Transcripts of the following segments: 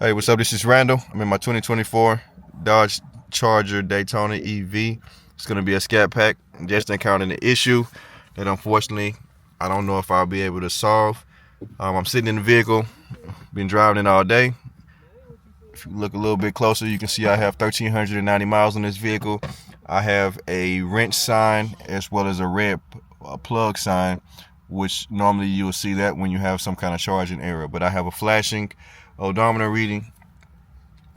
Hey, what's up? This is Randall. I'm in my 2024 Dodge Charger Daytona EV. It's going to be a scat pack. Just encountered an issue that unfortunately I don't know if I'll be able to solve. I'm sitting in the vehicle, been driving it all day. If you look a little bit closer, you can see I have 1,390 miles on this vehicle. I have a wrench sign as well as a red plug sign, which normally you will see that when you have some kind of charging error. But I have a flashing odometer reading,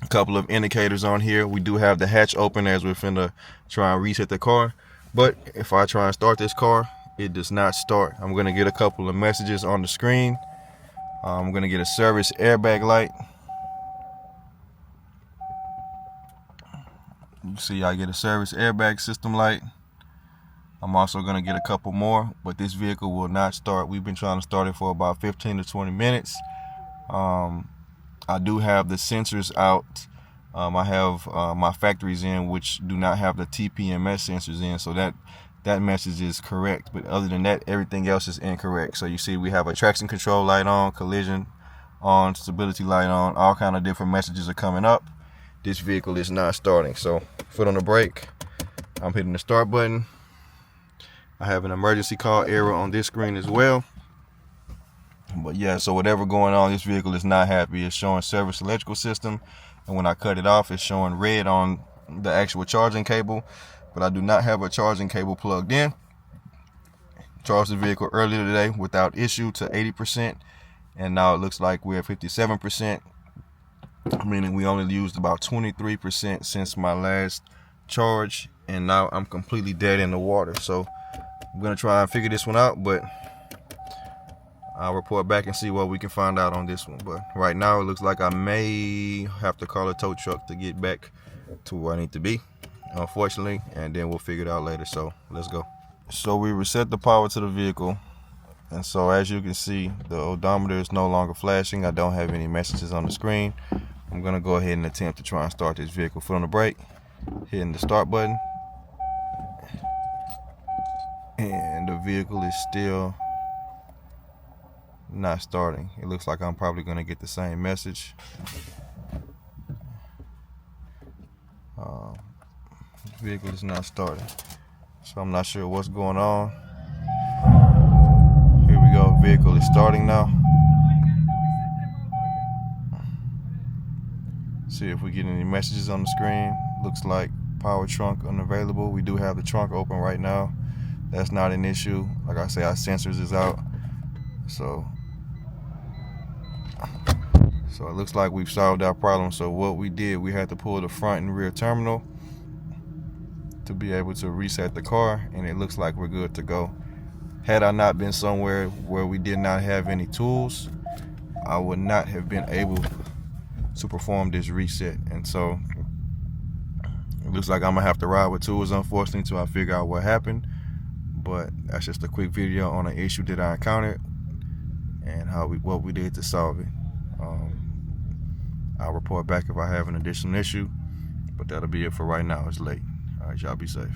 a couple of indicators on here. We do have the hatch open as we're finna try and reset the car. But if I try and start this car, it does not start. I'm gonna get a couple of messages on the screen. I'm gonna get a service airbag light. You see I get a service airbag system light. I'm also gonna get a couple more, but this vehicle will not start. We've been trying to start it for about 15 to 20 minutes. I do have the sensors out. I have my factories in, which do not have the TPMS sensors in, so that message is correct. But other than that, everything else is incorrect. So you see we have a traction control light on, collision on, stability light on, all kind of different messages are coming up. This vehicle is not starting. So foot on the brake, I'm hitting the start button. I have an emergency call error on this screen as well. But yeah, so whatever going on, this vehicle is not happy. It's showing service electrical system, and when I cut it off, it's showing red on the actual charging cable, but I do not have a charging cable plugged in. Charged the vehicle earlier today without issue to 80%, and now it looks like we're at 57%, meaning we only used about 23% since my last charge, and now I'm completely dead in the water. So I'm gonna try and figure this one out, but I'll report back and see what we can find out on this one. But right now it looks like I may have to call a tow truck to get back to where I need to be, unfortunately, and then we'll figure it out later. So let's go. So we reset the power to the vehicle, and so as you can see, the odometer is no longer flashing. I don't have any messages on the screen. I'm gonna go ahead and attempt to try and start this vehicle. Foot on the brake, hitting the start button, and the vehicle is still not starting. It looks like I'm probably going to get the same message. Vehicle is not starting, so I'm not sure what's going on. Here we go. Vehicle is starting now. See if we get any messages on the screen. Looks like power trunk unavailable. We do have the trunk open right now. That's not an issue. Like I say, our sensors is out. So it looks like we've solved our problem. So what we did, we had to pull the front and rear terminal to be able to reset the car, and it looks like we're good to go. Had I not been somewhere where we did not have any tools, I would not have been able to perform this reset. And so it looks like I'm gonna have to ride with tools, unfortunately, until I figure out what happened. But that's just a quick video on an issue that I encountered and what we did to solve it. I'll report back if I have an additional issue, but that'll be it for right now. It's late. All right, y'all be safe.